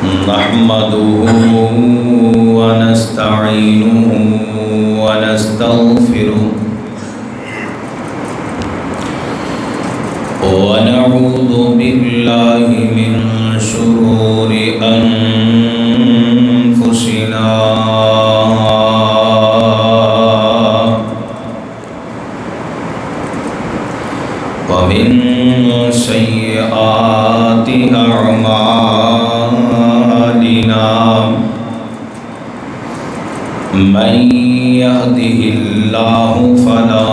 نحمده ونستعينه ونستغفره ونعوذ بالله من شرور أنفسنا ومن سيئات أعمالنا من يهده الله فلا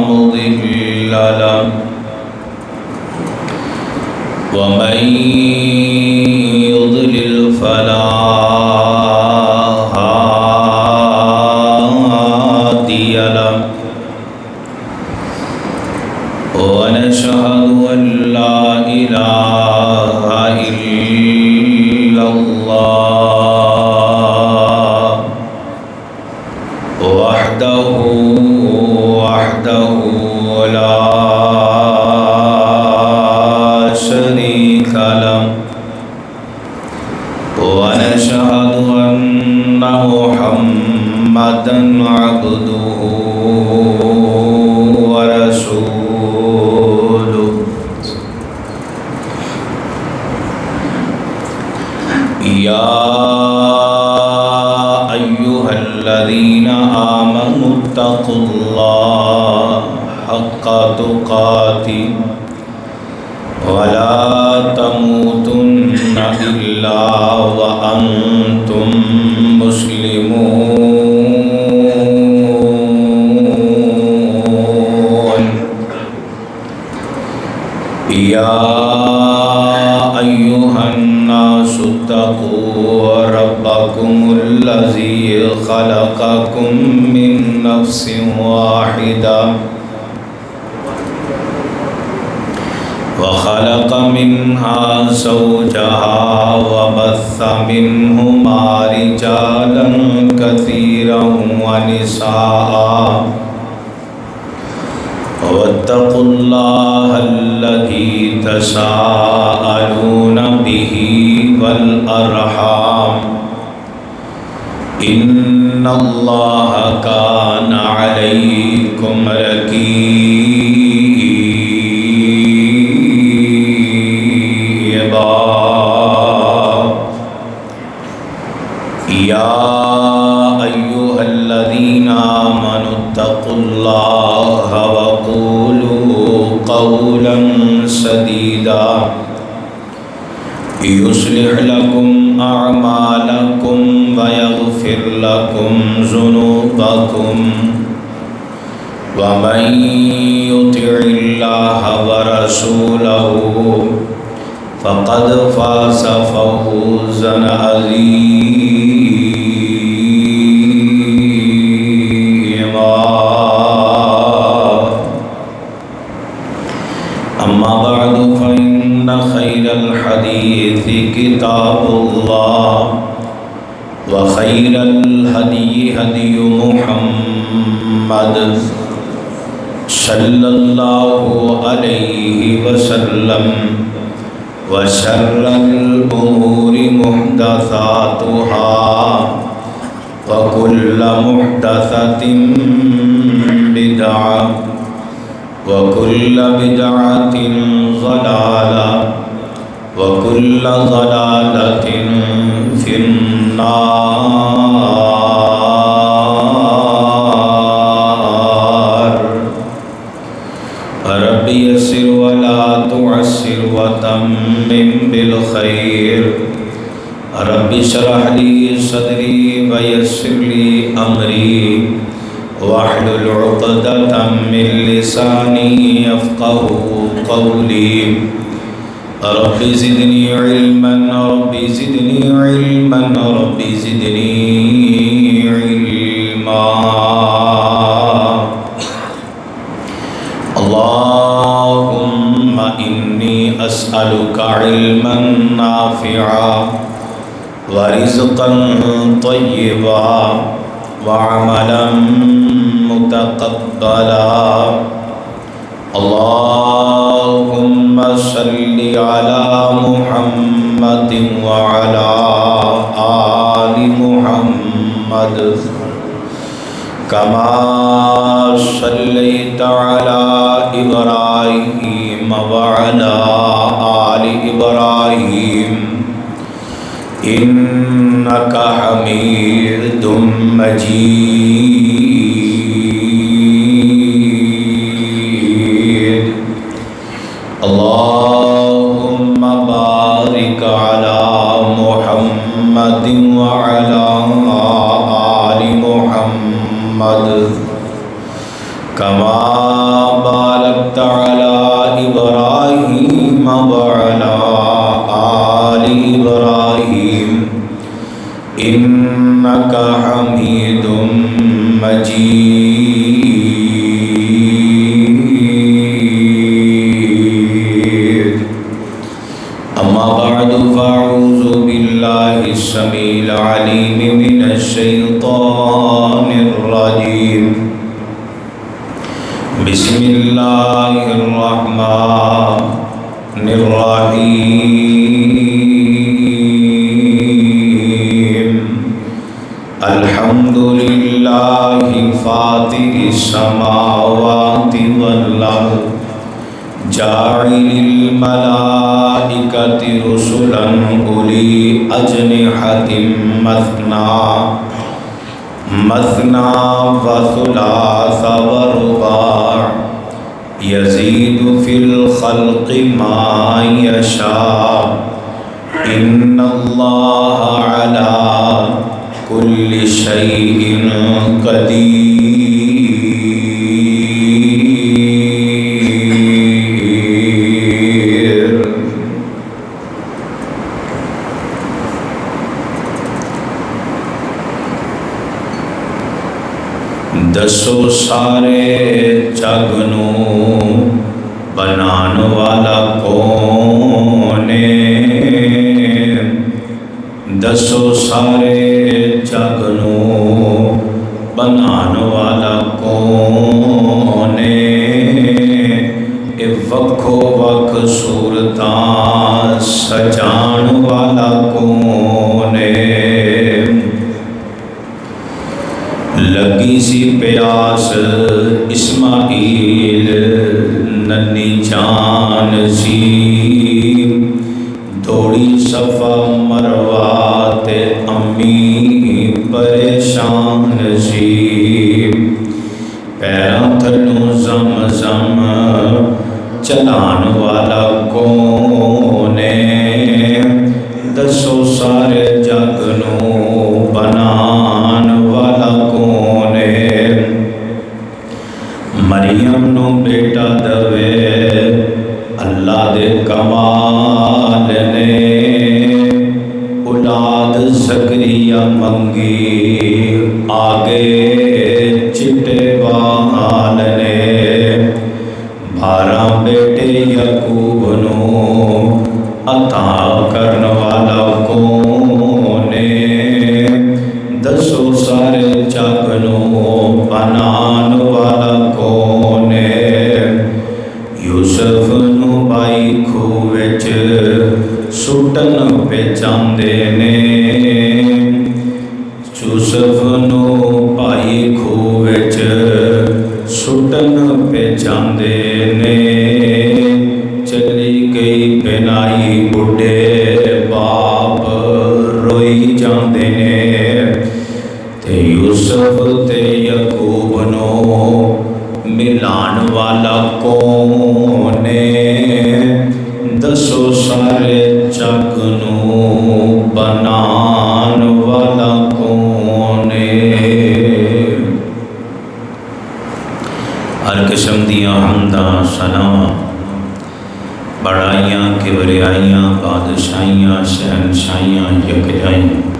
مضل له ومن يضلل فلا هادي له ونشهد أن لا إله إلا الله وحده لا شريك له ونشهد أن محمدًا عبده ورسوله يا أيها الذين آمنوا اتقوا الله حق تقاته ولا تموتن إلا وأنتم مسلمون يا أيها الناس اتقوا ربكم الذي خلقكم من نفس واحدة وخلق منها زوجها وبث منهما رجالا كثيرا ونساء واتقوا الله الذي تساءلون به والأرحام إن الله كان عليكم رقيبا يا أيها الذين آمنوا اتقوا الله وقولوا قولا سديدا يصلح لكم أعمالكم ويغفر لكم ذنوبكم ومن يطع الله ورسوله فقد فاز فوزا عظيما أما بعد فإن خير الحديث كتاب الله وخير الهدي هدي محمد صلى الله عليه وسلم وشر الأمور محدثاتها وكل محدثة بدعة وكل بدعة ضلالة وكل ضلالة في النار رب يسر ولا تعسر وتمم بالخير رب اشرح لي صدري ويسر لي أمري واحلل عقدة من لساني يفقهوا قولي رب زدني علما رب زدني علما رب زدني علما اللهم إني أسألك علما نافعا ورزقا طيبا وعملا متقبلا اللهم صل على محمد وعلى آل محمد كما صليت على إبراهيم وعلى آل إبراهيم إنك حميد مجيد اللهم بارك على محمد وعلى آل محمد كما باركت على إبراهيم وعلى آل إبراهيم إنك حميد مجيد أما بعد فأعوذ بالله السميع العليم من الشيطان الرجيم بسم الله الرحمن الرحيم الحمد لله فاطر السماوات والأرض جاعل الملائكة رسلا أولي أجنحة مثنى وثلاث ورباع يزيد في الخلق ما يشاء إن الله على كل شيء قدير دسو سارے جگ نو بنان والا کون ہے دسو سارے جگ نو بنان والا کون ہے اے وکھو وکھ صورتاں سجان والا کون ہے لگی سی پیاس اسماعیل ننی جان سی دوڑی صفا مروا تے امی پریشان سی پیراں تھلوں زم زم چلان والا کون ہے دسو سارے جگ نو بنان والا کون ہے مریم نو بیٹا دوے اللہ دے کمال نے اولاد زکریا منگی آگے چٹے وال نے 12 بیٹے یعقوب نو عطا کرن والا کون ہے دسو سارے جگ نو بنان والا کون ہے یوسف نو بائی کھوہ وچ سٹن پہ چاندے نے یوسف نو بائی کھوہ وچ سٹن پہ چاندے نے چلی گئی بنائی بڈھے باپ روئی جاندے نے تے یوسف تے یعقوب نو ملان والا کون ہے دسو سارے جگ نو بنان والا کون ہے ہر قسم دیاں حمداں ثناواں بڑائیاں کبریائیاں بادشاہیاں شہنشاہیاں یکجائیاں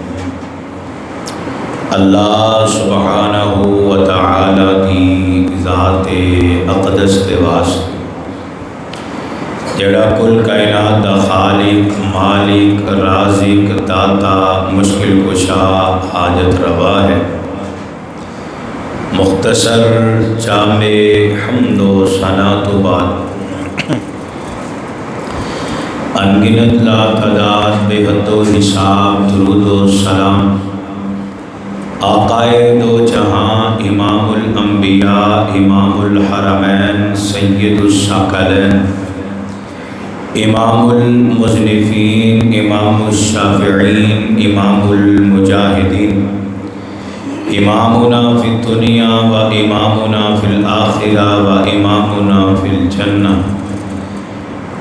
اللہ سبحانہ و تعالی دی ذات اقدس دے واسطے جڑا کل کائنات دا خالق مالک رازق داتا مشکل کشا حاجت روا ہے مختصر جامع حمد و ثنا تو بعد انگنت لا تعداد بے حد و حساب درود و سلام آقائے دو جہاں امام الانبیاء امام الحرمین سید الثقلین امام المذنبین امام الشافعین امام المجاہدین امامنا فی الدنیا و امامنا فی الآخرہ و امامنا فی الجنہ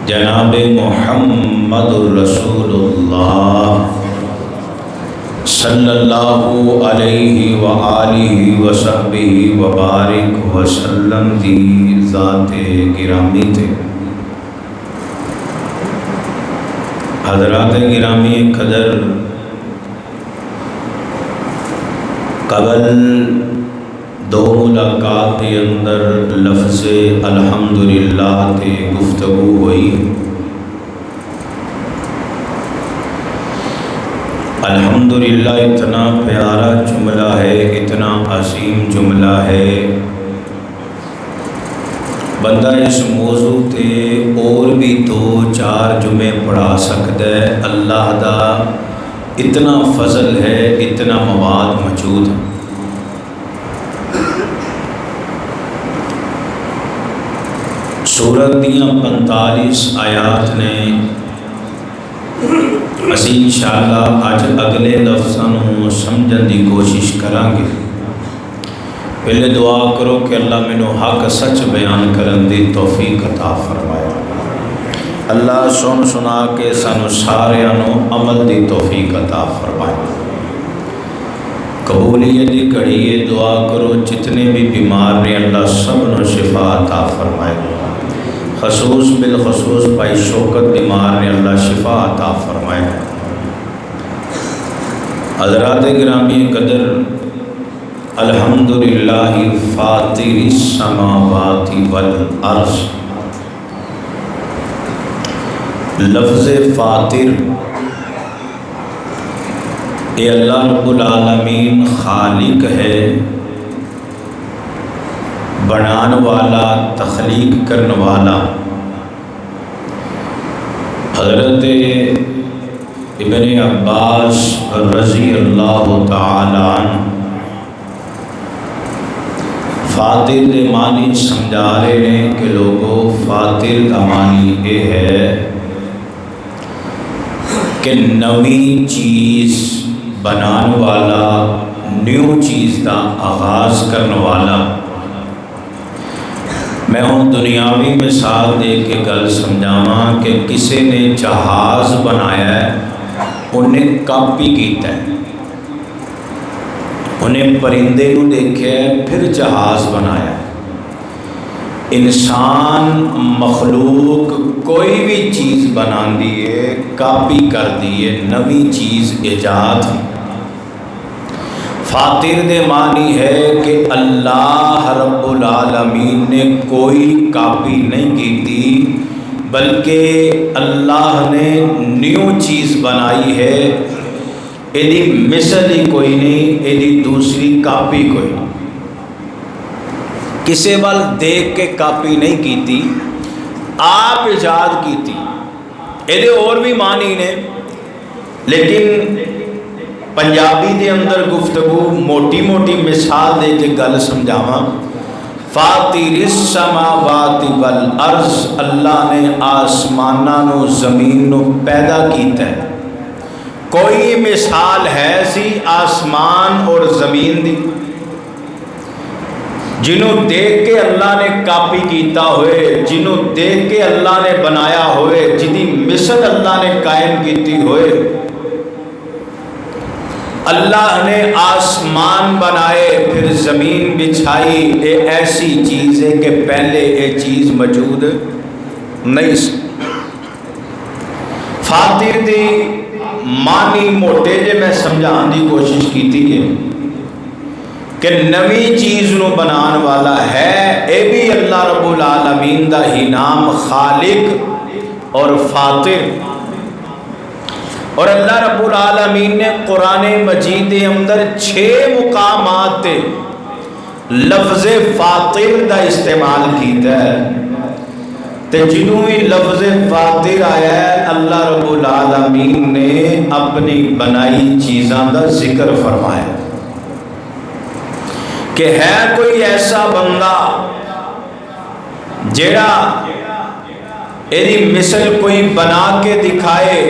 جناب محمد رسول اللہ صلی اللہ علیہ وآلہ وصحبہ وبارک وسلم دی ذات گرامی تے حضرات گرامی قدر قبل دو ملاقات کے اندر لفظ الحمدللہ تے گفتگو ہوئی. الحمدللہ اتنا پیارا جملہ ہے، اتنا عظیم جملہ ہے، بندہ اس موضوع تے اور بھی 2-4 جمعے پڑھا سکتا ہے. اللہ دا اتنا فضل ہے، اتنا مواد موجود ہے. سورت دیاں 45 آیات نے اسی انشاءاللہ اج اگلے لفظوں سمجھن دی کوشش کریں گے. پہلے دعا کرو کہ اللہ مینوں حق سچ بیان کرن دی توفیق عطا فرمائے. اللہ سن سنا کے سانو ساریاں نو عمل دی توفیق عطا فرمائے. قبولیت دی گھڑی دعا کرو جتنے بھی بیمار نے اللہ سب نو شفا عطا فرمائے. خصوص بالخصوص بھائی شوکت بیمار نے اللہ شفا عطا فرمائے. حضرات گرامی قدر الحمدللہ فاطر السماوات والارض. لفظ فاطر اے اللہ رب العالمین خالق ہے، بنان والا، تخلیق کرن والا. حضرت ابن عباس رضی اللہ تعالی عنہ فاطر دے معنی سمجھا رہے ہیں کہ لوگوں فاطر دا معنی یہ ہے کہ نوی چیز بنان والا، نیو چیز دا آغاز کرنے والا. میں ہوں دنیاوی مثال دے کے گل سمجھاواں کہ کسی نے جہاز بنایا ہے، انہیں کاپی کیتا ہے، انہیں پرندے نو دیکھا ہے پھر جہاز بنایا ہے. انسان مخلوق کوئی بھی چیز بنا دیئے، کاپی کر دیئے، نوی چیز ایجاد. فاطر دے معنی ہے کہ اللہ رب العالمین نے کوئی کاپی نہیں کی تھی، بلکہ اللہ نے نیو چیز بنائی ہے. ایدی مثل ہی کوئی نہیں، ایدی دوسری کاپی کوئی نہیں. کسی وال دیکھ کے کاپی نہیں کی تھی، آپ ایجاد کی تھی. ایدے اور بھی معنی نے، لیکن پنجابی دے اندر گفتگو موٹی موٹی مثال دے کے گل سمجھاواں. فاطر السماوات والارض، اللہ نے آسماناں نو زمین نو پیدا کیتا ہے. کوئی مثال ہے سی آسمان اور زمین دی جنہوں دیکھ کے اللہ نے کاپی کیتا ہوئے، جنہوں دیکھ کے اللہ نے بنایا ہوئے، جدی مثل اللہ نے قائم کیتی ہوئے. اللہ نے آسمان بنائے پھر زمین بچھائی. یہ ایسی چیز ہے کہ پہلے یہ چیز موجود نہیں سی. فاطر دی معنی موٹے جے میں سمجھان دی کوشش کی تھی کہ نوی چیز نو بنان والا ہے. اے بھی اللہ رب العالمین دا ہی نام خالق اور فاطر. اور اللہ رب العالمین نے قرآن مجید کے اندر 6 مقامات تے لفظ فاطر دا استعمال کیتا ہے. تے جدوں ہی لفظ فاطر آیا ہے اللہ رب العالمین نے اپنی بنائی چیزاں دا ذکر فرمایا کہ ہے کوئی ایسا بندہ جیڑا ایدی مثل کوئی بنا کے دکھائے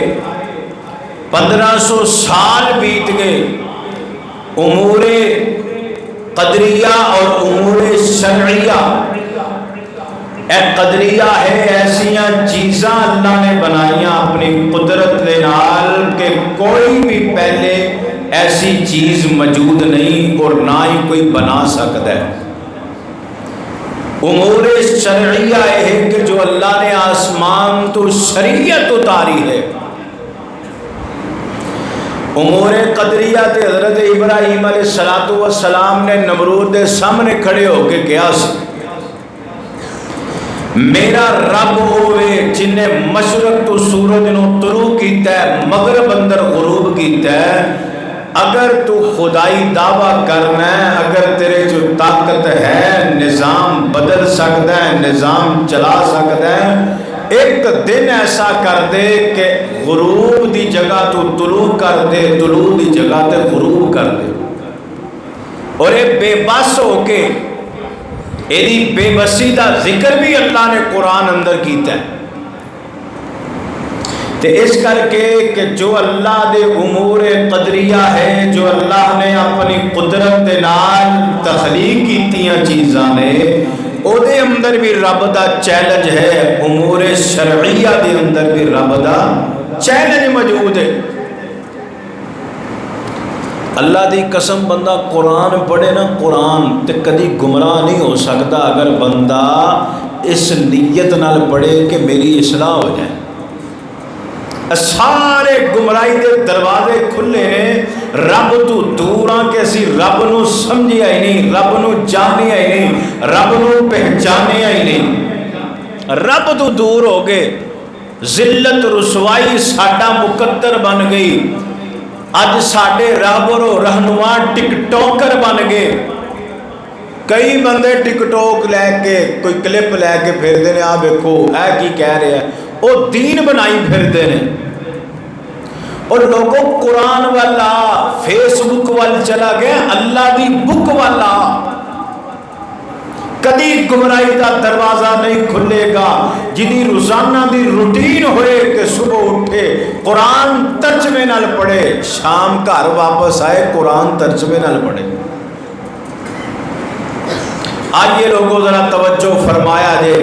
1500 سال بیت گئے امور قدریہ اور امور شرعیہ اے قدریہ ہے ایسیاں چیزاں اللہ نے بنائیاں اپنی قدرت دے نال کہ کوئی بھی پہلے ایسی چیز موجود نہیں اور نہ ہی کوئی بنا سکتا ہے امور شرعیہ ہے کہ جو اللہ نے آسمان تو شریعت اتاری ہے امور قدریہ تے حضرت ابراہیم علیہ السلام نے نمرود دے سامنے کھڑے ہو کے کیا میرا رب ہوئے جن نے مشرق تو سورج نو طلوع کیتا ہے مغرب اندر غروب کیتا ہے اگر تو خدائی دعویٰ کرنا ہے اگر تیرے جو طاقت ہے نظام بدل سکتا ہے نظام چلا سکتا ہے ایک دن ایسا کر دے کہ غروب دی جگہ تو طلوع کر دے طلوع دی جگہ تے غروب کر دے اور یہ بے بس ہو کے ایدی بے بسی دا ذکر بھی اللہ نے قرآن اندر کیتا ہے تے اس کر کے کہ جو اللہ دے امور قدریہ ہے جو اللہ نے اپنی قدرت دے نال تخلیق کیتیاں چیزاں نے او دے اندر بھی رب دا چیلنج ہے امور شرعیہ دے اندر بھی رب دا چیلنج موجود ہے اللہ دی قسم بندہ قرآن پڑھے نا قرآن تے کدی گمراہ نہیں ہو سکتا اگر بندہ اس نیت نال پڑھے کہ میری اصلاح ہو جائے سارے گمراہی دے دروازے کھلے ہیں رب تو دور آ کے اسی رب نو سمجھیا ہی نہیں رب نو جانیا ہی نہیں رب نو پہچانیا ہی نہیں رب تو دور ہو گئے ذلت رسوائی ساڈا مقدر بن گئی اج ساڈے رہبر و رہنما ٹک ٹاکر بن گئے کئی بندے ٹک ٹاک لے کے کوئی کلپ لے کے پھر دینے آ دیکھو اے کی کہہ رہے ہیں وہ دین بنائی پھر دینے اور لوگوں قرآن والا فیس بک وال چلا گیا اللہ دی بک والا کدی گمراہی دا دروازہ نہیں کھلے گا جدی روزانہ دی روٹین ہوئے کہ صبح اٹھے قرآن ترجمے نال پڑھے شام گھر واپس آئے قرآن ترجمے نال پڑھے آئیے لوگوں ذرا توجہ فرمایا دے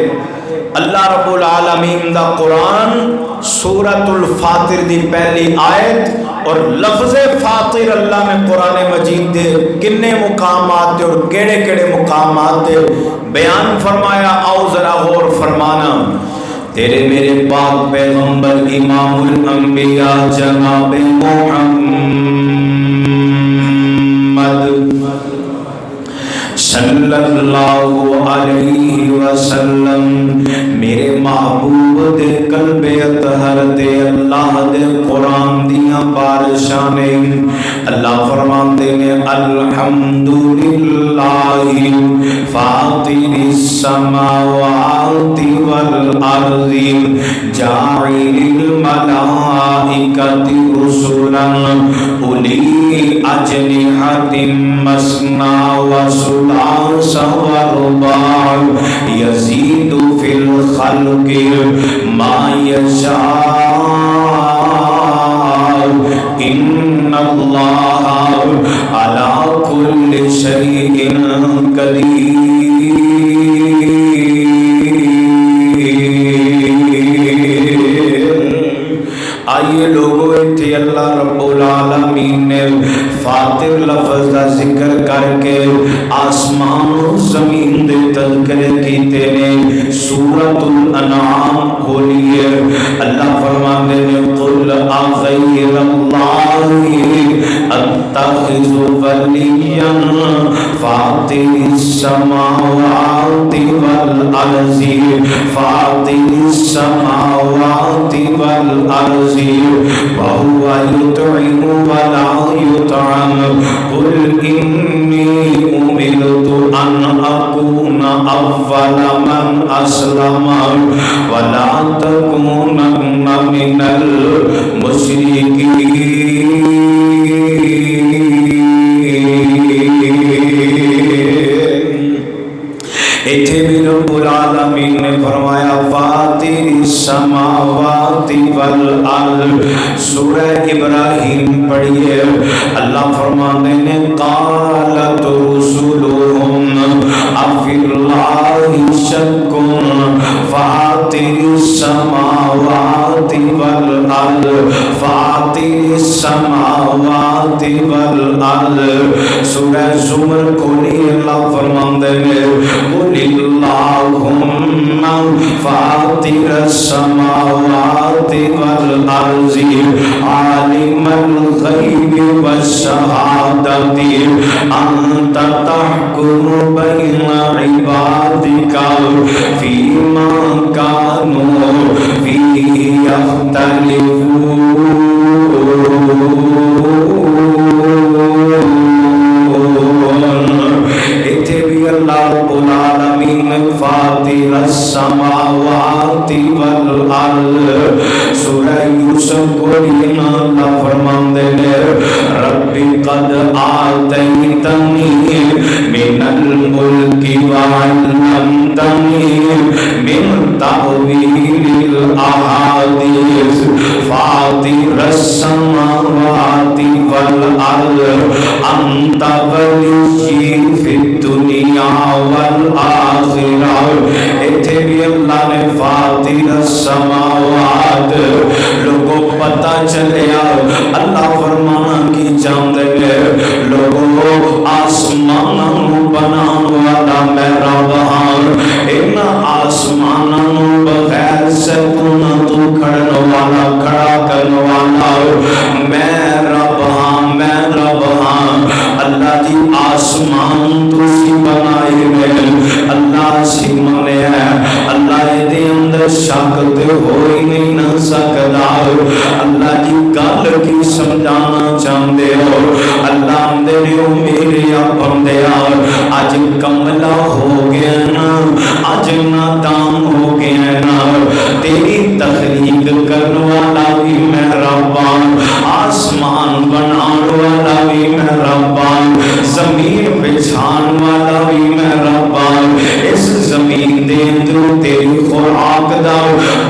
اللہ رب العالمین دا قرآن سورۃ الفاطر دی پہلی آیت اور لفظ فاطر اللہ نے قرآن مجید دے کنے مقامات دے اور کیڑے کیڑے مقامات دے بیان فرمایا آؤ ذرا غور فرمانا تیرے میرے پاک پیغمبر امام الانبیاء جناب محمد صلی اللہ علیہ وسلم میرے محبوب دے قلب اطہر دے اللہ دے قرآن دیاں بارشانے اللہ فرماندے نے الحمدللہ فاطر السماوات والارض جاعل الملائکۃ رسلا اولی اجنحۃ مثنی وثلاث ورباع یزید فی الخلق ما یشاء ان اللہ علی کل شیء قدیر آئیے لوگوں اتھے اللہ رب العالمین نے فاطر لفظ کا ذکر کر کے آسمان و زمین دے تذکرے کیتے نے سورۃ الانعام کھولی ہے اللہ فرماتے ہیں قل اغیر اللہ اتخذ ولیا فاطر السماوات والارض فاطر السماوات والارض وهو يطعم ولا يطعم قل إني أمرت أن أكون اول من اسلم ولا تکونن من المشرکین۔ اتھے بھی رب العالمین نے فرمایا فاطر السماوات والارض، سورہ ابراہیم پڑھیے، اللہ فرماتے ہیں قالت رسلهم افی اللہ شک فاطر السماوات والارض فاطر السماوات والارض۔ سورہ زمر کھولی، اللہ فرماتے ہیں قل اللہم فاطر السماوات والارض عالم الغیب والشہادت انت تحکم بین عبادک فیما کانوا فیہ یختلفون۔ اتھے بھی اللہ رب العالمین فاطر السماوات والارض، سورہ یوسف کو لینا اللہ فرماندے ہیں رب قد آتیتنی من الملک وعلمتنی من تأویل الاحادیث فاطر السماوات والارض انت ولی فی الدنیا والآخرہ۔ اتھے بھی اللہ نے فاطر السماوات، لوگوں پتہ چلیا اللہ فرمانا کی چاہتے ہیں لوگوں آسمانوں بنان والا میں رب ہاں، ان آسمانوں بغیر سے تو کھڑن والا کھڑا کرن والا میں رب ہاں، میں رب ہاں۔ اللہ جی آسمان تو سی بنائی میں اللہ سی منے ہے، اللہ دے اندر شک تے ہوئی نہیں نہ سکدا، اللہ جی گل کی سمجھانا چاہتے ہو، اللہ دے میرے بندے اج کملا ہو گیا نا، اج نادان ہو گیا نا، تیری تخلیق کرن والا بھی میں رب ہاں، آسمان بنان والا بھی میں رب ہاں، زمین بچھان والا بھی میں رب ہاں، اس زمین دے اندر تیری خوراک دا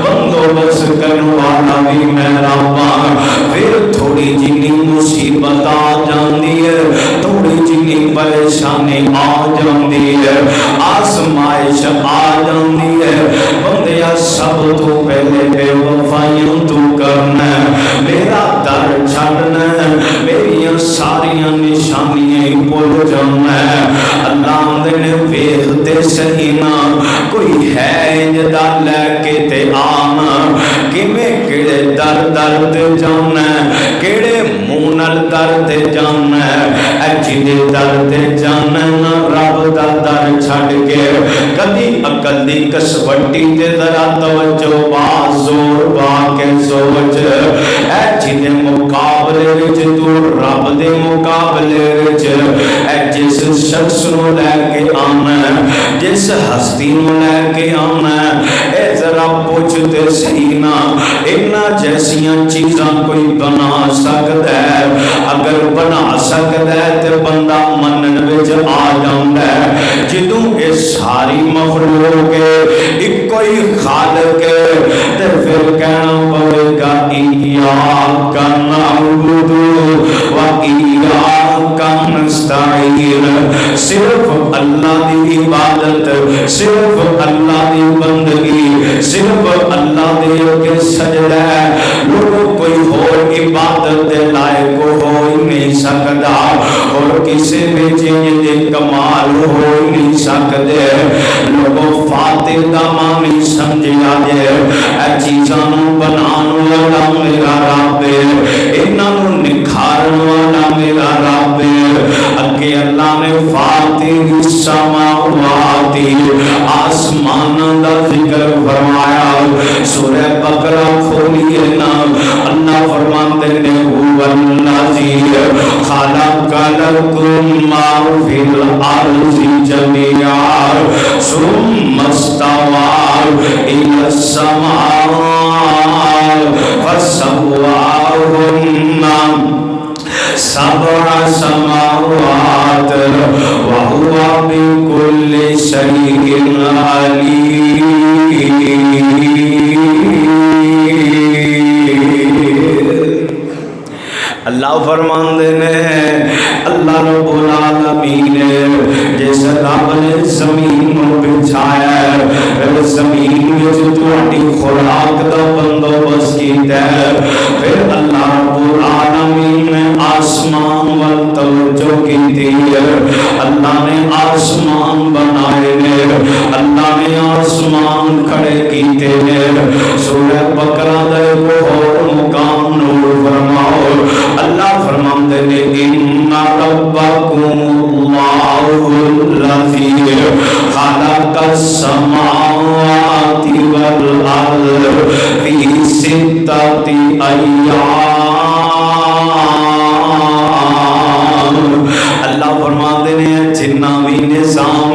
بندوبست کرن والا بھی میں رب ہاں۔ پھر تھوڑی جنی مصیبت آ جاندی ہے، تھوڑی جنی پریشانی آ جاندی ہے، آزمائش آ جاندی ہے، بندیا سب تو پہلے بے وفائیوں تو کرنا ہے، میرا در چھڑنا ہے، میری ساریاں نشانیاں بھول جانا ہے۔ اللہ نے ویکھتے سہینا کوئی ہے جدا لے کے تے آنا، کیویں کیڑے در در تے جانا ہے، کیڑے منہ نال در تے جانا ہے، اے جدے در تے جانا ہے رب دا در چھڈ کے کبھی عقل دی کسوٹی تے ذرا توجہ با زور با کے سوچ، اے جدے مقابلے وچ تو رب دے مقابلے وچ اے جس شخص نو لے کے آنا ہے، جس ہستی نو لے کے آنا ہے، اے ذرا پوچھتے سینا انہاں جیسیاں چیزاں کوئی بنا سکتا ہے؟ اگر بنا سکتا ہے تے بندہ منن وچ آ جاندا ہے، جدوں اے ساری مخلوق ایک کوئی خالق ہے تے پھر کہنا پڑے گا ایاک نعبد و ایاک نستعین، صرف اللہ دی عبادت، صرف اللہ دی بندگی، صرف اللہ دے کے سجدہ ہے، لوگوں کوئی اور عبادت دے لائق ہو ہی نہیں سکتا، اور کسی بھی چیز دے کمال ہو ہی نہیں سکتے، لوگوں فاتح دا معنی سمجھا دے، اے چیزاں بنان والا میرا رب ہے، انہاں نوں نکھارن والا میرا رب ہے۔ اگے اللہ نے فاتح السماوات آسمان دا ذکر فرمایا، سورہ بقرہ کھولیے نا، اللہ فرماتے ہیں هو الذی خلق لکم ما فی الارض جميعا، سورہ السماء فسواهن سبع سماوات وهو بكل شيء عليم. اللہ فرماندے نے اللہ رب العالمین جس رب نے زمین کو بچھایا ہے پھر زمین وچ تہاڈی خوراک دا بندوبست کیتا ہے پھر اللہ رب العالمین نے آسمان ول توجہ کیتی ہے اللہ نے آسمان بنائے نے اللہ نے آسمان کھڑے کیتے ہیں سورہ بقرہ دے اور مقام نور فرماؤ اللہ فرماندے نے ان ربکم اللہ الذی خلق السماوات والارض فی ستۃ ایام. اللہ فرماندے نے جنہ بھی نظام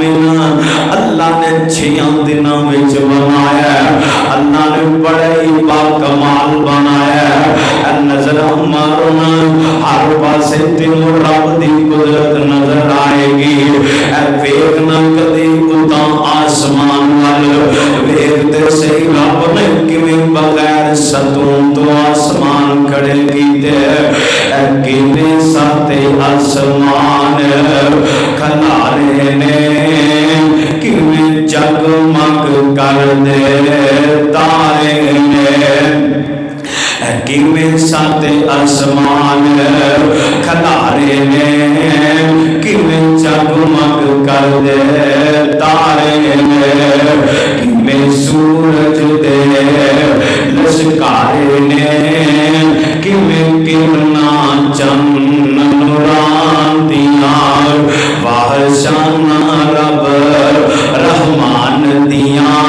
اللہ نے 6 دنوں وچ بنایا اللہ نے بڑے ہی با کمال بنایا نظر مارنا ہر پاسے تینوں رب دی قدرت نظر آئے گی اے ویکھنا کدی اُتا آسمان وال ویکھتے صحیح رب نے کیویں بغیر ستون تو آسمان کھڑے کیتے اے کیویں ساتے آسمان کھلارے نے کیویں جگمگ کر دے تارے نے کیویں ساتے آسمان کھلارے نے کیویں جگمگ کر دے تارے نے کیویں سورج دے لشکارے نے کیویں کرنا چند نوران دیاں واہ شان رب رحمان دیاں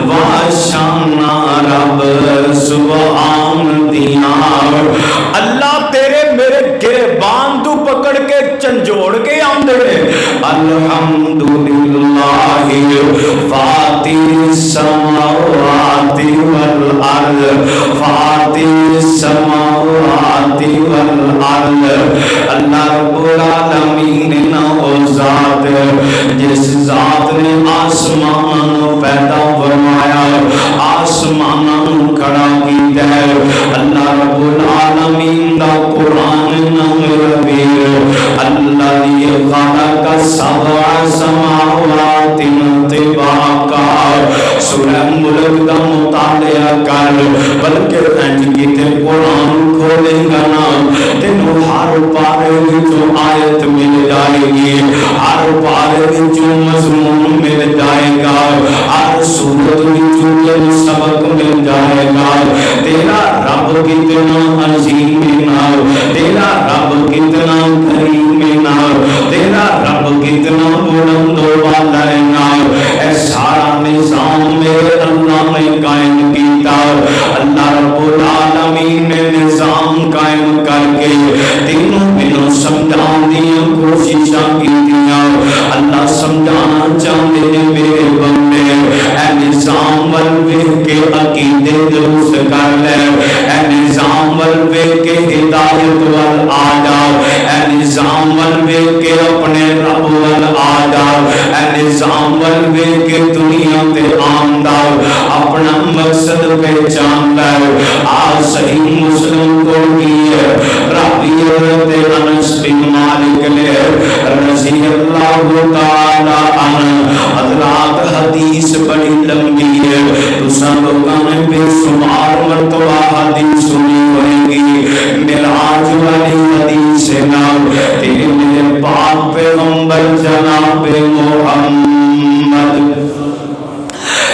واہ شان رب سبحان دیاں. اللہ تیرے میرے گریبان تو پکڑ کے چنجوڑ کے آندے الحمدللہ فاطر السماوات والارض فاطر السماوات والارض. اللہ رب العالمین وہ ذات جس ذات نے آسمان پیدا فرمایا آسمان کھڑا کیتا ہے اللہ رب العالمین دا قرآن نام ربیر اللہ یہ خلق سبع سماوات طباقا. سورہ ملک دا مطالعہ کر بلکہ انج کیتے قرآن کھولے گا نا تینوں ہر پارے وچوں آیت مل جائے گی ہر پارے وچوں مضمون مل جائے گا ہر سورت وچوں سبق مل جائے گا. تیرا رب کتنا عظیم ہے تیرا رب کتنا کریم ہے تیرا رب کتنا بلند والا ہے اے سارا نظام میرے اللہ نے قائم کیتا. اللہ رب العالمین نے نظام قائم کر کے تینوں مینوں سمجھان دیاں کوششاں کیتیاں. اللہ سمجھانا چاہتے ہیں میرے بندے اے نظام ول ویکھ کے عقیدے درست کر لے اے نظام ول ویکھ کے ہدایت ول آ جا اے نظام ول ویکھ کے اپنے رب ول آ جا اے نظام ول ویکھ کے دنیا تے آمدا اپنا مقصد پہچان لے. آ صحیح مسلم کو بھی راوی حضرت انس بن مالک نے رضی اللہ تعالی عنہ حضرات حدیث بڑی لمبی ہے تساں لوگاں نے بے شمار مرتبہ حدیث سنی ہوئے گی معراج والی حدیث نام تیرے میرے پاک پیغمبر جناب محمد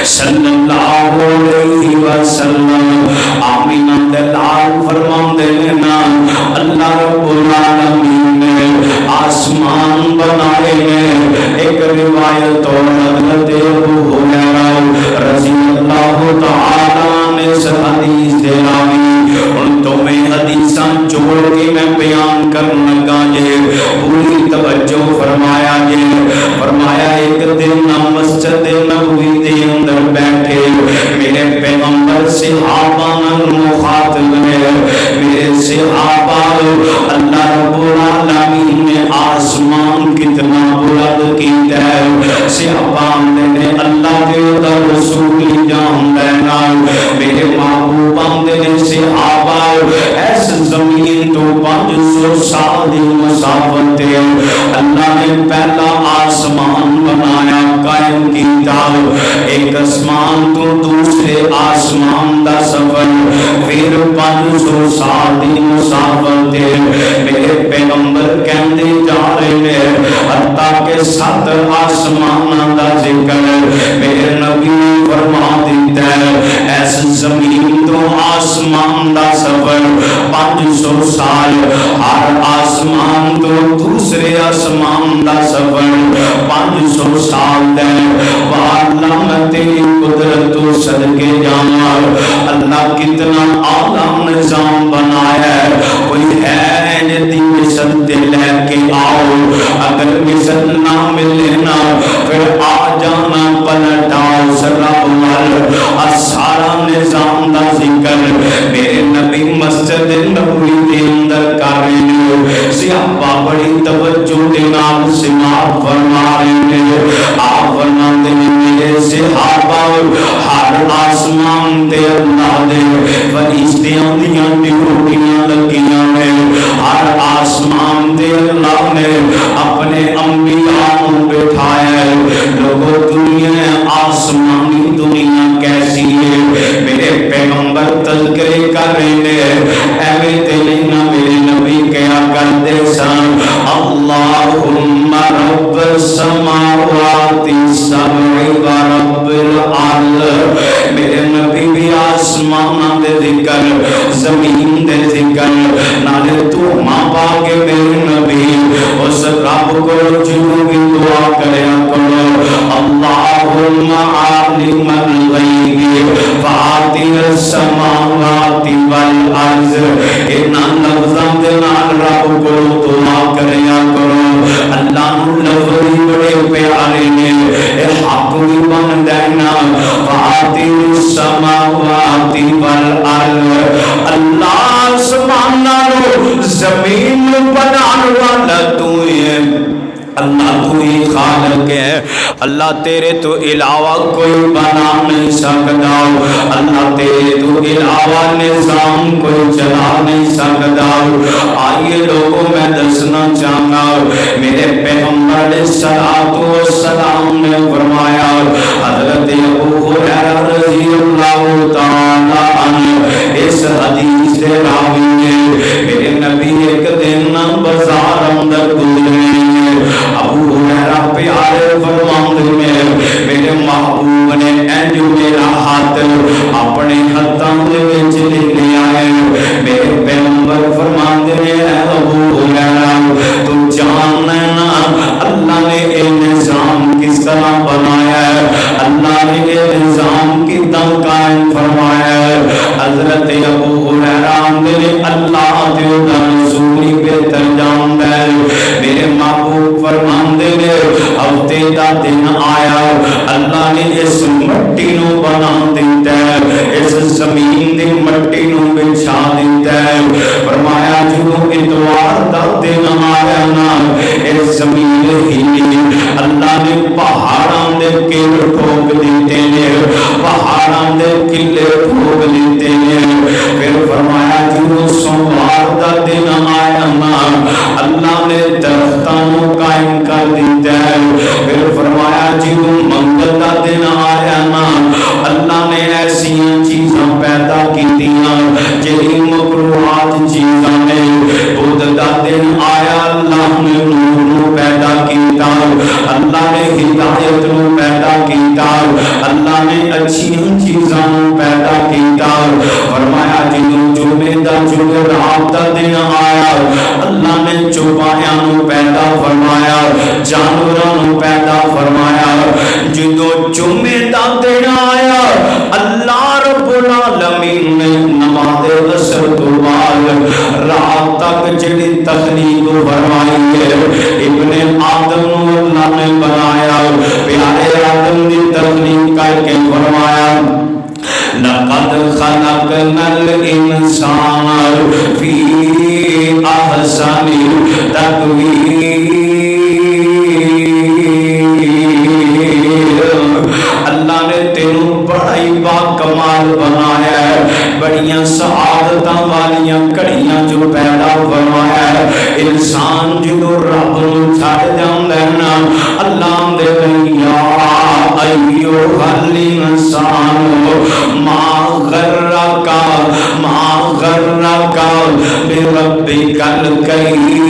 صلی اللہ علیہ وسلم آمینہ دلال فرماندے نا اللہ رب العالمین نے آسمان بنائے ہیں. ایک روایت اور حضرت ابو ہریرہ رضی اللہ تعالیٰ نے اس حدیث دے راوی ان تو میں حدیثاں جوڑ کے میں بیان کرنے لگا یہ پوری توجہ فرمایا یہ فرمایا ایک دن مسجد نبوی دے اندر بیٹھے میرے پیغمبر صحابہ مخاطب نے، میرے صحابہ اللہ رب العالمین نے آسمان کتنا بلند کیتا ہے، صحابہ نے اللہ کے رسول جان لینا، میرے محبوب نے صحابہ ایس زمین تو 500 سال دی مسافت تے اللہ نے پہلا آسمان بنایا قائم کیتا، ایک آسمان تو دوسرے آسمان دا سفر، پھر 500 سال دی مسافت تے میرے پیغمبر کہندے جا رہے ہیں حتیٰ کہ 7 آسمان دا ذکر میرے نبی فرما دیتا ہے، ایس زمین تو آسمان دا سفر 500 سال، ہر آسمان تو دوسرے آسمان دا سفر 500 سال ہے، واللہ میں تیری قدرت تو صدقے جانا، اللہ کتنا اعلیٰ نظام بنایا ہے، کوئی ہے جدی مثل دے لے کے آؤ، اگر مثل نہ ملے نا پھر آ جانا پلٹاؤ سراب مال سارا نظام دا ذکر میرے نبی مسجد نبوی کے اندر کر رہے ہیں، صحابہ بڑی توجہ دے نال سماعت فرما رہے ہیں، آپ فرماتے ہیں میرے صحابہ ہر آسمان تے اللہ دے فرشتیاں دیاں ڈیوٹیاں لگیاں نے، ہر آسمان تے اللہ نے اپنے انبیاء کو بٹھایا ہے، لوگوں دنیا آسمانی دنیا کیسی ہے میرے پیغمبر تذکرے کر رہے ہیں، ایویں تے نہیں نہ میرے نبی کیا کرتے سن اللہم رب السماوات السبع و رب الارض، میرے نبی بھی آسمان دے ذکر زمین دے ذکر نالے تو ماں پا کے میرے نبی اس رب کو جنوں بھی دعا کریا کرو اللہم عالم الغیب فاطر السماوات والارض، انہاں لفظاں دے نال رب کو دعا کریا کرو، اللہ نو لفظ بڑے پیارے نے، اے حق بھی بن دینا فاطر السماوات والارض، اللہ آسمان نو زمین بنان والا تو ہے، اللہ تو ہی خالق ہے، اللہ تیرے تو علاوہ کوئی بنا نہیں سکتا، اللہ تیرے تو علاوہ نظام کوئی چلا نہیں سکتا، آئیے لوگوں میں دسنا چاہتا میرے پیغمبر علیہ السلام نے فرمایا، حضرت ابو ہریرہ رضی اللہ تعالی عنہ اس حدیث سے راوی نے، میرے نبی ایک دن بازار اندر گزرے، ابو ہریرہ پیارے فرماندے میں میرے محبوب نے انج میرا ہاتھ اپنے ہاتھاں دے وچ لے لیا ہے، میرے پیغمبر فرماندے نے ابو ہریرہ تو جاننا اللہ نے یہ نظام کس طرح بنایا ہے، اللہ نے یہ نظام کتنا قائم فرمایا ہے، حضرت ابو ہریرہ نے اللہ دے رسول بہتر جاندا ہے، میرے محبوب فرماندے نے ہفتے دا دن آیا، اللہ نے اس مٹی نو بنا دیتا ہے، اس زمین دی مٹی نو بچھا دیتا ہے، فرمایا جو اتوار دا دن آیا نا اس زمین ہی اللہ نے پہاڑاں دے قلعے ٹھوک دیتے ہیں، پہاڑاں دے قلعے ٹھوک دیتے ہیں، پھر فرمایا جو سوموار دا دن آیا نا اللہ نے درختاں نو قائم کر دیتا ہے، پھر فرمایا جو منگل دا دن آیا نا اللہ نے ایسی چیزاں پیدا کیتیاں جہی مکروہات چیزاں نے، بدھ دا دن آیا اللہ نے نور نو پیدا کیتا، اللہ نے ہدایت نو پیدا کیتا، اللہ نے اچھی چیزاں نو پیدا کیتا، فرمایا جنوں جمعے دا جمعرات دا دن آیا اللہ نے چوپایاں نو پیدا فرمایا، جانوراں نو پیدا فرمایا، جدوں جمعے دا دن آیا اللہ رب العالمین نے نماز عصر تو بعد رات تک جڑی تخلیق فرمائی ہے، ابن آدم نو اللہ نے بنایا، پیارے آدم دی تخلیق کر کے فرمایا بڑا ہی با کمال بنایا ہے، بڑیاں سعادتاں والیاں گھڑیاں جو پیدا فرمایا ہے۔ انسان جدو رب نو چھڈ جاندا ہے نا، اللہ دے یا ایھا الانسان ما غرک بربک الکریم،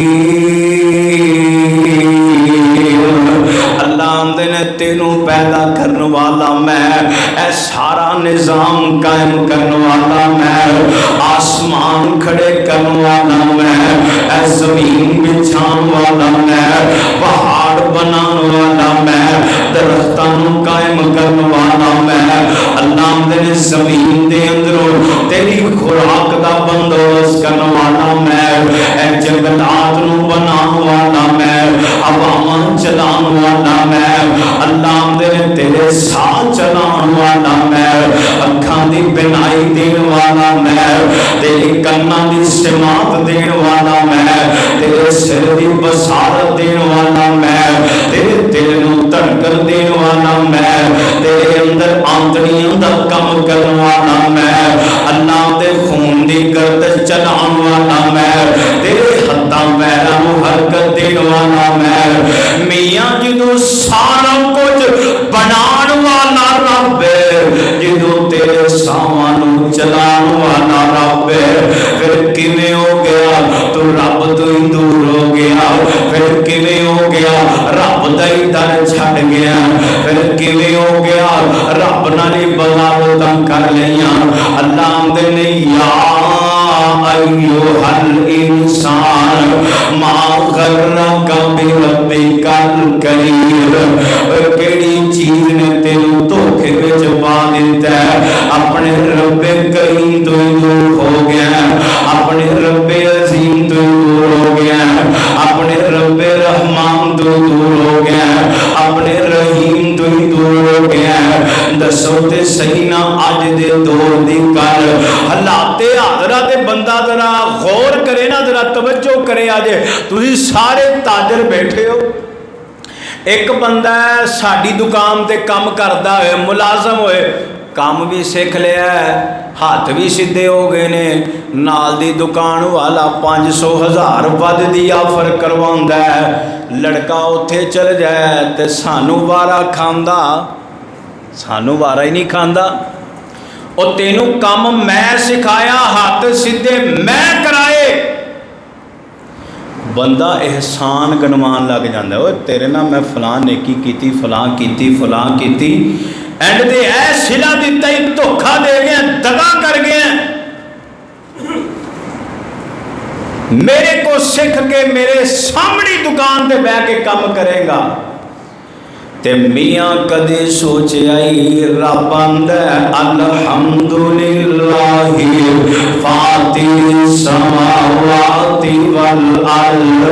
اللہ نے تینوں پیدا کرنے والا میں، اے سارا نظام قائم کرنے والا میں، آسمان کھڑے کرنے والا میں، اے زمین بچھان والا میں، پہاڑ بنانے والا میں، درختوں قائم کرنے والا میں، اللہ نے زمین دے اندروں تیری خوراک دا بندوبست کرنے والا میں، اے جنگلات نو بنانے والا میں، ہواواں چلانے والا میں، اللہ دے تیرے ساتھ چلان والا میں، اکھاں دی بینائی دین والا میں، تیری کنا دی سماعت دین والا میں، تیرے سر دی بصارت دین والا میں، تیرے دل نو دھڑکن دین والا میں، تیرے اندر آنتڑیاں دا کم کرن والا میں، اللہ دے خون دی گردش چلان والا میں، تیرے ہتھاں پیراں نو حرکت دین والا میں، میاں جدو سارا کچھ بنان والا رب ہے، جدو تیرے سامان چلان والا رب ہے، پھر کیویں ہو گیا تو رب تو ہی دور ہو گیا، پھر کیویں ہو گیا رب دا ہی در چھڈ گیا، پھر کیویں ہو گیا رب نال ہی بغاوتاں کر لیاں۔ اللہ دے نے یا ایھا الانسان ما غرک بربک الکریم، کیڑی چیز نے تینوں دھوکے وچ پا دتا ہے، اپنے رب کریم تو دور ہو گیا، اپنے رب عظیم تو دور ہو گیا، اپنے رب رحمان تو دور ہو گیا، اپنے رحیم تو ہی دور ہو گیا۔ دسو تے صحیح نہ اج دے دور دی گل، حالات حاضرہ تے بندہ ذرا غور کرے نا، ذرا توجہ کرے، اج تسی سارے تاجر بیٹھے ہو، ایک بندہ ہے ساڈی دکان تے کام کردا ہوئے، ملازم ہوئے، کام بھی سیکھ لیا ہے، ہاتھ بھی سیدھے ہو گئے نے، نال دی دکان والا 500,000 ود دی آفر کرواندا ہے، لڑکا اوتھے چل جائے تے سانو وارا کھاندا، سانو وارا ہی نہیں کھاندا، او تینوں کام میں سکھایا، ہاتھ سیدھے میں کرائے، بندہ احسان گنوان لگ جاندہ ہے، تیرے نہ میں فلاں نیکی کیتی، فلاں کیتی، فلاں کیتی، اینڈ دے اے سلا دیتا ہی دھوکھا دے گئے، دگا کر گئے، میرے کو سکھ کے میرے سامنے دکان تے بیٹھ کے کام کرے گا، تے میاں کدی سوچے آئی رب اندے الحمدللہ فاطر السماوات والارض،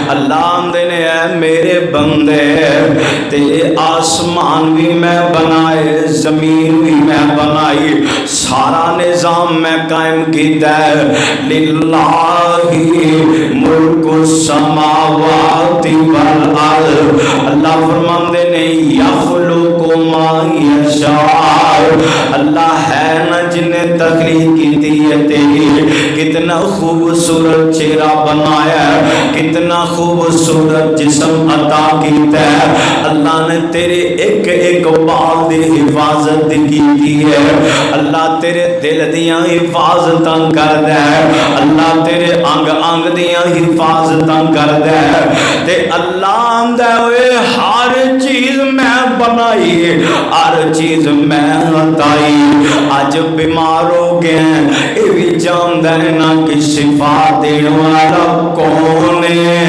اللہ اندے نے اے میرے بندے تے آسمان بھی میں بنائے، زمین بھی میں بنائی، سارا نظام میں قائم کیتا ہے، للہ ملک السماوات والارض، اللہ فرماندے نے یخلق ما یشاء، اللہ ہے نا جن نے تخلیق کی ہے تیری، کتنا خوبصورت چہرہ بنایا ہے، کتنا خوبصورت جسم عطا کیتا ہے، اللہ نے تیرے ایک ایک بال دی حفاظت کی ہے، اللہ تیرے دل دیاں حفاظتاں کردا ہے، اللہ تیرے انگ انگ دیاں حفاظتاں کردا ہے، تے اللہ آندا ہوئے ہر چیز میں بنائی، ہر چیز میں عطائی، اج بیمار ہو گئے ہیں، اے بھی جاندا ہے نا کہ شفا دین والا کون ہے،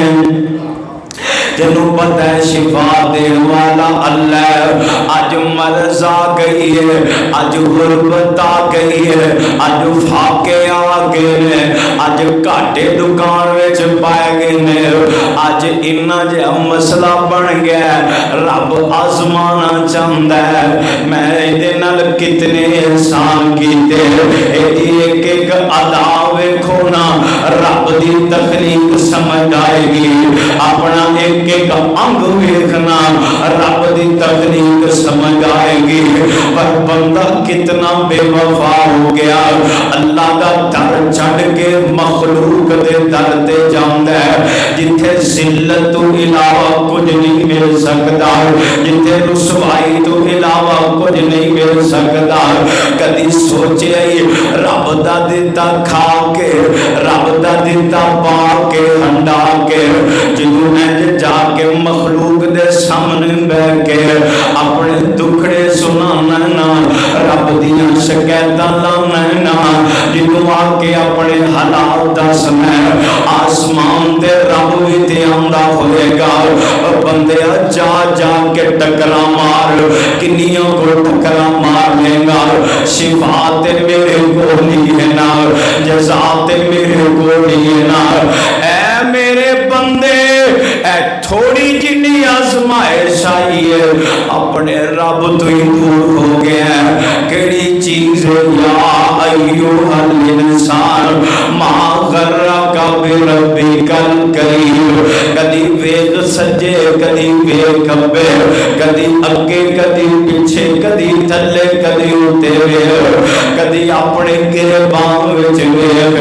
تینوں پتہ ہے شفا دین والا اللہ، اج مرض آ گئی ہے، اج غربت آ گئی ہے، اج فاقے آ گئے ہیں، اج گھاٹے دکان وچ پائے گئے ہیں، اج انہاں جہا مسئلہ بن گیا ہے، رب آزمانا چاہتا ہے، میں اے نال کتنے احسان کیتے، ایک ایک ادا ویکھو نا، رب دی تخلیق سمجھ آئے گی، اپنا ایک ایک انگ ویکھنا رب دی تخلیق سمجھ آئے گی۔ پر بندہ کتنا بے وفا ہو گیا، اللہ دا در چھڑ کے مخلوق دے در تے جاندا ہے، جتھے ذلت تو علاوہ کچھ نہیں مل سکتا، جتھے رسوائی تو علاوہ کچھ نہیں مل سکتا۔ کدی سوچے رب دا دتا کھا کے، رب دا دتا پا کے ہنڈا کے، جنہوں نے جا کے مخلوق دے سامنے بیٹھ کے اپنے دکھڑے سنانا نا، رب دیاں شکایتاں لانا نا، جنہوں آ کے اپنے حالات دسنا، آسمان تے رب بھی تے آندا ہوئے گا۔ بندے جا جا کے ٹکرا مار، کنیوں کو ٹکرا مار لے گا، شفا تے میرے کو نہیں ہے نا، جزا تے میرے کو نہیں ہے نا۔ اے میرے بندے، اے تھوڑی جنی آزمائش آئی ہے، اپنے رب تو ہی دور ہو گیا۔ کیڑی چیز یا ایوہ الانسان ما غرک بربک الکریم، کدی ویگ سجے کدی ویگ کبے، کدی اگے کدی پیچھے، کدی تھلے کدی اتے ویگ، کدی اپنے گربان وچ ویگ،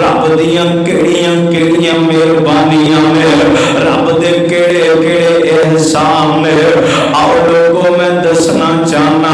رب دیاں کیڑیاں کیڑیاں مہربانیاں نے، رب دے کیڑے کیڑے احسان نے۔ آؤ لوگوں میں دسنا چاہنا،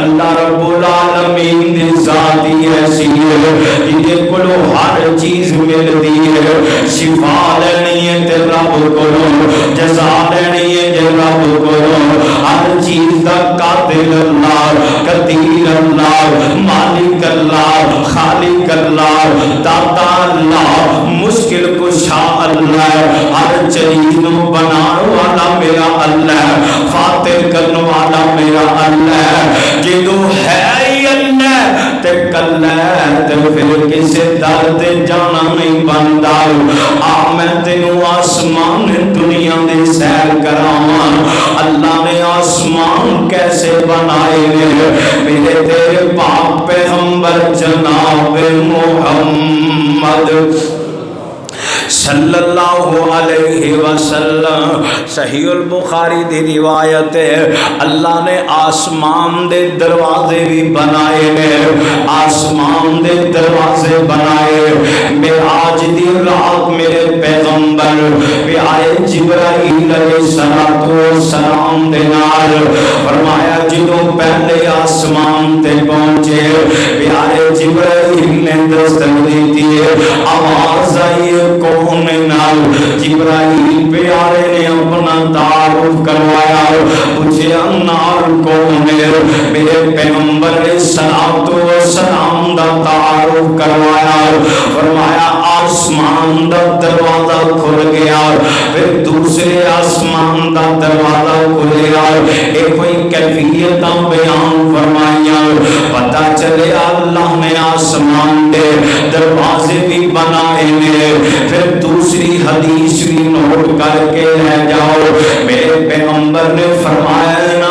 اللہ رب العالمین دی ذات ہی ایسی ہے جنہیں کلو ہر چیز ملتی ہے۔ شفا لینی ہے تے رب کولوں، جزا لینی ہے تے رب کولوں، ہر چیز دا قادر اللہ، قدیر اللہ، مالک اللہ، خالق اللہ، داتا اللہ، مشکل کشا اللہ، ہر چیز نو بنانے والا میرا اللہ، فاتح کرنے والا میرا اللہ، جدو ہے ہی اللہ تے کل ہے تے پھر کسے در تے جانا نہیں بندا۔ آ میں تینوں آسمان دنیا دے سیر کراواں، اللہ نے آسمان کیسے بنائے نے، میرے تیرے پاک پیغمبر جناب محمد صلی اللہ علیہ وسلم، صحیح البخاری دی روایت ہے، اللہ نے آسمان دے دروازے بھی بنائے نے، آسمان دے دروازے بنائے۔ معراج دی رات میرے پیغمبر پہ آئے جبرائیل علیہ السلام دے نال، فرمایا جدوں پہلے آسمان تے پہنچے، پیارے جبرائیل نے دستک دیتی ہے، آواز آئی کون نال، جبرائیل پیارے نے اپنا تعارف کروایا، پوچھے نال کون ہے، میرے پیغمبر نے سلام دا تعارف کروایا، فرمایا آسمان دا دروازہ کھل گیا، پھر دوسرے آسمان دا دروازہ کھلیا، ایک کوئی کیفیت بیان فرمایا، پتہ چلے اللہ نے آسمان دے دروازے بھی بنائے نے۔ پھر دوسری حدیث بھی نوٹ کر کے رہ جاؤ، میرے پیغمبر نے فرمایا نا،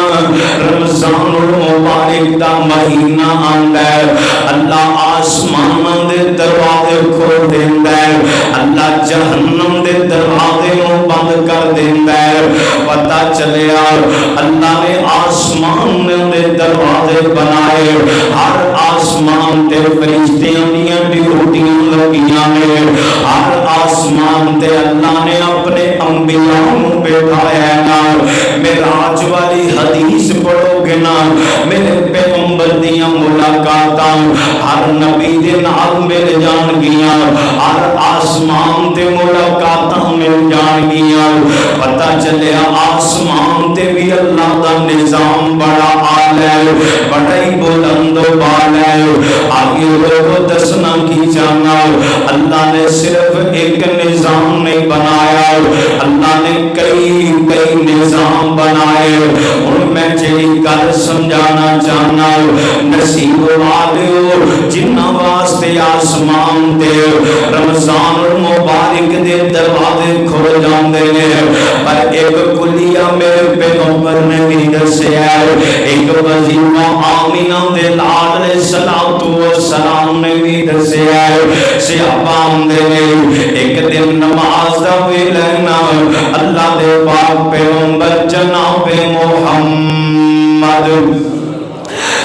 رمضان المبارک دا مہینہ آندا ہے، اللہ آسمان دے دروازے کھول دیندا ہے، اللہ جہنم دے دروازے نوں بند کر دیندا ہے۔ پتہ چلیا اللہ نے آسمان دے دروازے بنائے، ہر آسمان تے فرشتیاں دیاں ڈیوٹیاں لگیاں نے، ہر آسمان تے اللہ نے اپنے انبیاء کو بٹھایا ہے نا۔ معراج والی حدیث پڑھو گے نا، میرے پیغمبر دیاں ملاقاتاں ہر نبی دے نال مل جان گیاں، ہر آسمان تے ملاقاتاں مل جان گیاں۔ پتہ چلیا آسمان تے بھی اللہ دا نظام بڑا اعلی ہے، بڑا ہی بلند و بالا ہے۔ آگے لوگوں دسنا کی جانا، اللہ نے صرف ایک نظام نہیں بنایا، اللہ نے کئی کئی نظام بنائے۔ اور میں جی گل سمجھانا چاہنا، نصیب والو جنہ واسطے آسمان دے رمضان المبارک دے دروازے کھل جاندے نے، پر ایک کلیہ میرے پیغمبر نے بھی دسیا ہے، ایک وظیفہ آمینہ دے لال علیہ السلام نے بھی دسیا دسیا صحابہ آندے نے ایک دن نماز دا ویلا نا اللہ دے پاک پیغمبر جناب محمد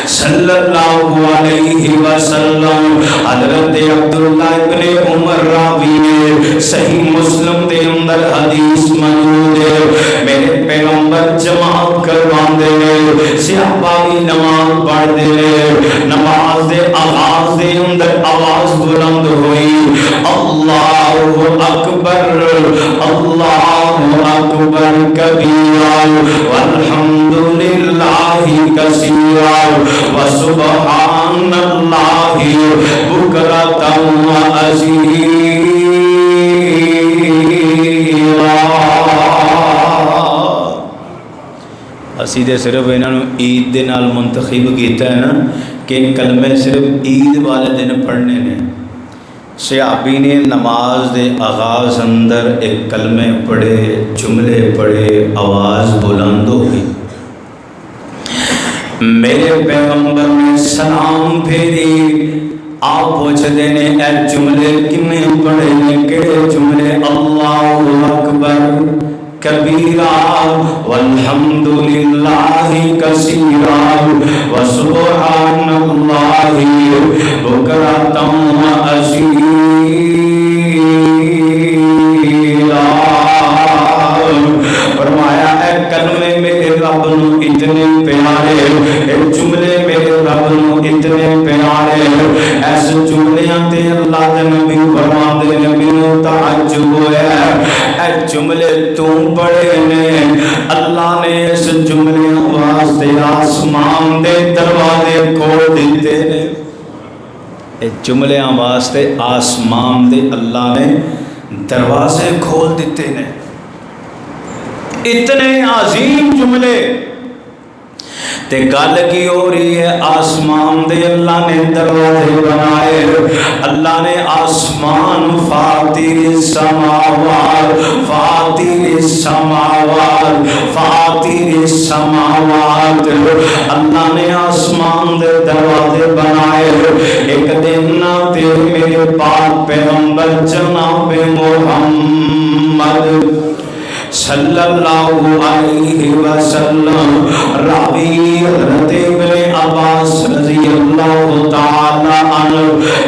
صلی اللہ علیہ وسلم حضرت عبداللہ ابن عمر راوی نے صحیح مسلم دے اندر حدیث موجود ہے میرے پیغمبر جماعت کرواندے نے صحابہ بھی نماز پڑھدے نے نماز دے آغاز دے اندر آواز بلند ہوئی اللہ اکبر کبیرا والحمدللہ کثیرا وسبحان اللہ بکرۃ وأصیلا اسی دے صرف انہاں نوں عید دے نال منتخب کیتا ہے نا کہ کلمے صرف عید والے دن پڑھنے نے صحابی نے نماز دے آغاز اندر ایک کلمے پڑھے جملے پڑھے آواز بلند ہو گئی میرے پیغمبر نے سلام پھیری آپ پوچھتے نے اے جملے کنے پڑھے نے کہڑے جملے اللہ اکبر کبیرا والحمدللہ کثیرا وسبحان اللہ بکرۃ وأصیلا فرمایا اے کلمے میرے رب نو اتنے پیارے اے جملے میرے رب نو اتنے پیارے ایسے جملیاں تے اللہ دے نبی فرماندے نے مینوں تعجب ہویا اے جملے تو پڑھے نے اللہ نے اس جملیاں واسطے آسمان دے دروازے کھول دیتے نے اے جملیاں واسطے آسمان دے اللہ نے دروازے کھول دیتے نے اتنے عظیم جملے تے گل کی ہو رہی ہے آسمان دے اللہ نے دروازے بنائے اللہ نے آسمان فاطر السماوات اللہ نے آسمان دے دروازے بنائے ایک دن تے میرے پاک پیغمبر جناب محمد صلی اللہ علیہ وسلم راوی حضرت ابن عباس رضی اللہ تعالی عنہ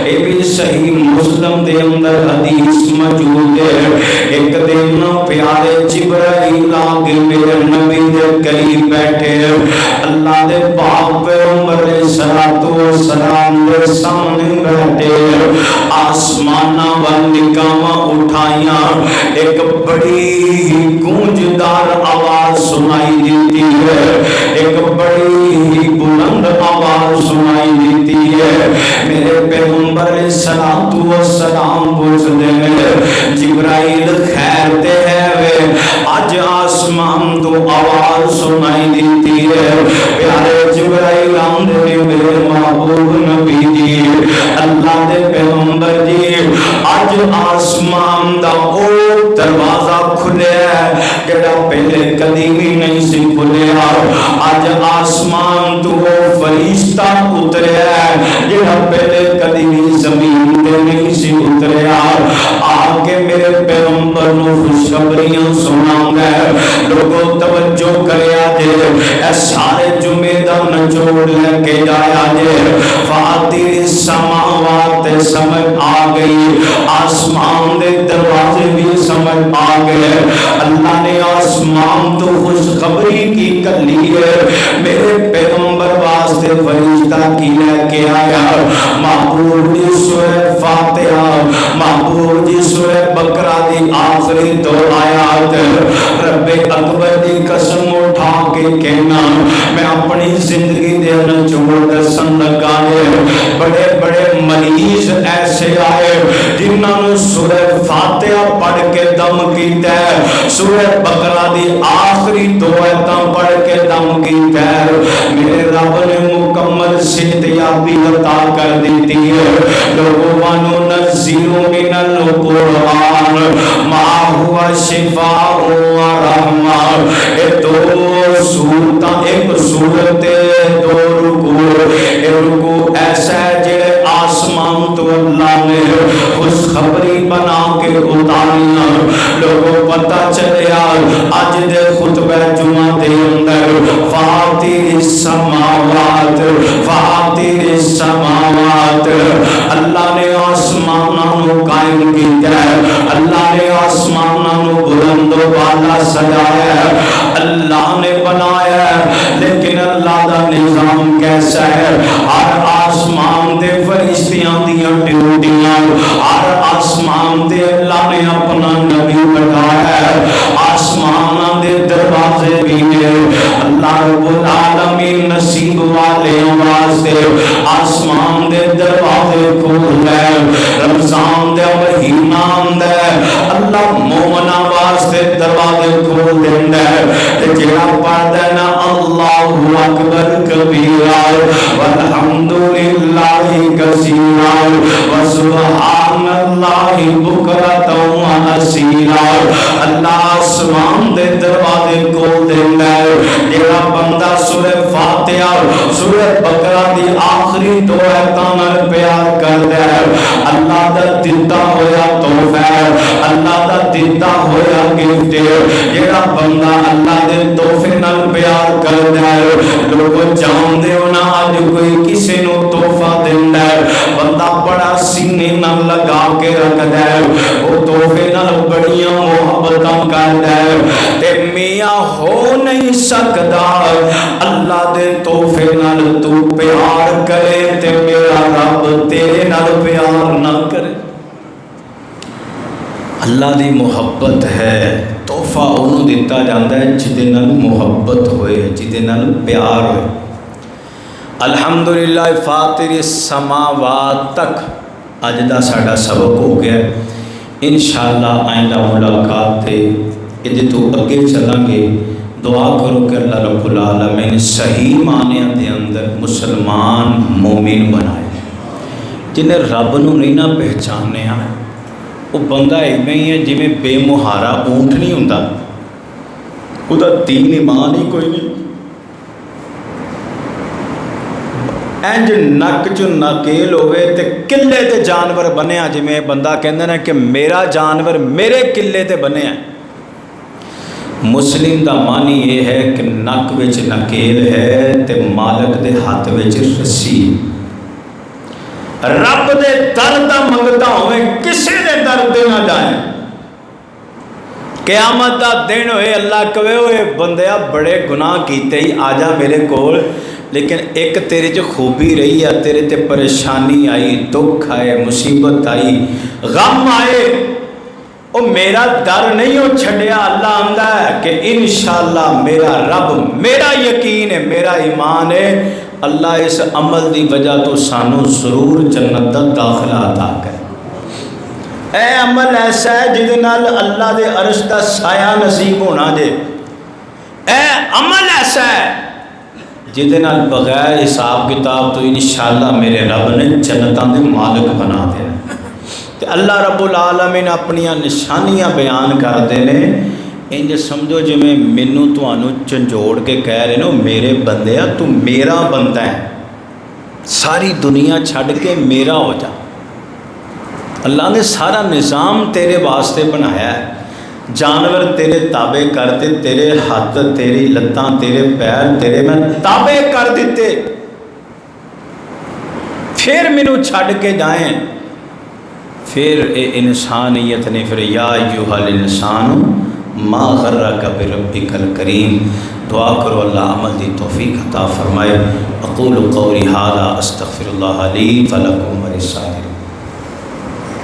یہ بھی صحیح مسلم دے اندر حدیث موجود ہے ایک دن پیارے جبرائیل آگے میرے نبی دے قریب بیٹھے اللہ دے پاک پیغمبر علیہ السلام دے سامنے بیٹھے آسمانہ والنکامہ اٹھائیاں ایک بڑی گونجدار آواز سنائی دیتی ہے ایک بڑی بلند آواز سنائی دیتی ہے میرے پیغمبر علیہ السلام پوچھتے ہیں جبرائیل خیر تے ہے وے اج آسمان تو آواز سنائی دیتی ہے پیارے جبرائیل آندے نے میرے محبوب نبی جی اللہ دے پیغمبر جی اج آسمان دا او دروازہ کھلے جڑا پہلے کدی بھی نہیں سی کھلیا اج آسمان تو فرشتہ اتریا جڑا پہلے کدی بھی زمین تے نہیں سی اتریا آگے میرے پیغمبر نو خوشخبریاں سناوندا ہے لوگوں توجہ کریا جے اے سارے جمعے دا نچوڑ لے کے جایا جے فاطر السماوات سمجھ آ گئی آسمان دے دروازے بھی سمجھ آ گئے اللہ نے آسمان تو خوشخبری کی کلی ہے میرے پیغمبر واسطے فرشتہ کی لے کے آیا محبوب جی سورہ فاتحہ محبوب جی سورہ بقرہ دی آخری دو آیات رب اکبر دی قسم اٹھا کے کہنا میں اپنی زندگی دے نچوڑ دسن لگا ہے بڑے بڑے مریض ایسے آئے جنہاں نو سورہ فاتحہ پڑھ کے دم کیتا ہے سورہ بقرہ دی آخری دو آیتاں پڑھ کے دم کیتا ہے میرے رب نے مکمل صحتیابی عطا کر دیتی ہے لوگوں وانو نزیلو من القرآن ما ہوا شفاء و رحمہ اے دو سورتاں ایک سورت دو رکوع اے رکوع ایسا ہے جڑے آسمان تو اللہ نے خوشخبری بنا کے اتاریا. لوگوں پتہ چلیا اج دے خطبہ جمعہ دے اندر فاطر السماوات فاطر السماوات اللہ نے آسماناں نو قائم کیتا ہے. اللہ نے آسماناں نو بلند و بالا سجایا ہے. اللہ نے بنایا ہے لیکن اللہ دا نظام کیسا ہے؟ ہر آسمان دے فرشتیاں دیاں ڈیوٹیاں ہر آسمان دے اللہ نے اپنا نبی بنایا ہے. آسمان دے دروازے بھی نے اللہ رب العالمین نصیب والے واسطے آسمان دے دروازے کھول ہے. رمضان دے مہینہ آندا ہے اللہ مومناں واسطے دروازے کھول دیندا ہے. جڑا پڑھدا ہے نا اللہ اکبر کبیرا والحمد للہ کثیرا وسبحان اللہ بکرۃ واصیلا. اللہ آسمان دے دروازے کھول دیندا ہے. جڑا بندہ سورہ فاتحہ سورہ بقرہ دی آخری دو آیتاں نال پیار کردا ہے اللہ دا دتا ہویا تحفہ ہے اللہ دا دتا ہویا گفٹ ہے. جڑا بندہ اللہ دے تحفے نال پیار کردا ہے لوگ جاندے ہو نا اج کوئی کسے نو تحفہ دیندا ہے بندہ بڑا سینے نال لگا کے رکھدا ہے او تحفے نال بڑیاں محبتاں کردا ہے. تے میاں ہو نہیں سکدا اللہ دے تحفے نال تو پیار کرے تے میرا رب تیرے نال پیار نہ کرے. اللہ دی محبت ہے تحفہ انہوں دیتا جاندہ ہے جدے نال محبت ہوئے جدے نال پیار ہوئے. الحمدللہ فاطر السماوات تک اج دا ساڈا سبق ہو گیا. انشاءاللہ آئندہ ملاقات تے ادھے تو اگے چلاں گے. دعا کرو کہ اللہ رب العالمین صحیح معنی دے اندر مسلمان مومن بنائے. جنہیں رب نو نہیں نہ پہچانے ہیں وہ بندہ ایک ہی ہے جی بے مہارا اونٹ نہیں ہوندا وہ دا دین ایمان ہی کوئی نہیں. انج نک چ نکیل ہوئے تے کلے تے جانور بنیا جی میں بندہ کہندے نا کہ میرا جانور میرے کلے تے بنیا. مسلم دا معنی یہ ہے کہ نک وچ نکیل ہے تے مالک دے ہاتھ وچ رسی. رب دے در دا منگتا ہوئے کسی دے در دے نہ جائیں. قیامت دا دن ہوئے اللہ کہے ہوئے بندیا بڑے گناہ کیتے ہی آجا میرے کول لیکن ایک تیرے جو خوبی رہی ہے تیرے تے پریشانی آئی دکھ آئے مصیبت آئی غم آئے او میرا در نہیں ہو چھڑیا. اللہ آندہ ہے کہ انشاءاللہ میرا رب میرا یقین ہے میرا ایمان ہے اللہ اس عمل دی وجہ تو سانو ضرور جنت دا داخلہ عطا کرے. اے عمل ایسا ہے جدے نال اللہ دے عرش دا سایہ نصیب ہونا جے. اے عمل ایسا ہے جدے نال بغیر حساب کتاب تو انشاءاللہ میرے رب نے جنتاں دے مالک بنا دینا. تے اللہ رب العالمین اپنیاں نشانیاں بیان کر دینے انج سمجھو جی میں مینوں تانوں چنجوڑ کے کہہ رہے نو میرے بندیا تو میرا بندہ ہے ساری دنیا چھڑ کے میرا ہو جا. اللہ نے سارا نظام تیرے واسطے بنایا ہے. جانور تیرے تابع کرتے تیرے ہاتھ تیری لتاں تیرے پیر تیرے میں تابع کر دیتے پھر مینوں چھڑ کے جائیں. پھر اے انسانیت نے پھر یا ایھا الانسان ما غرک بربک الکریم. دعا کرو اللہ عمل دی توفیق عطا فرمائے. اقول قولی ھذا استغفر اللہ لی ولکم ولسائر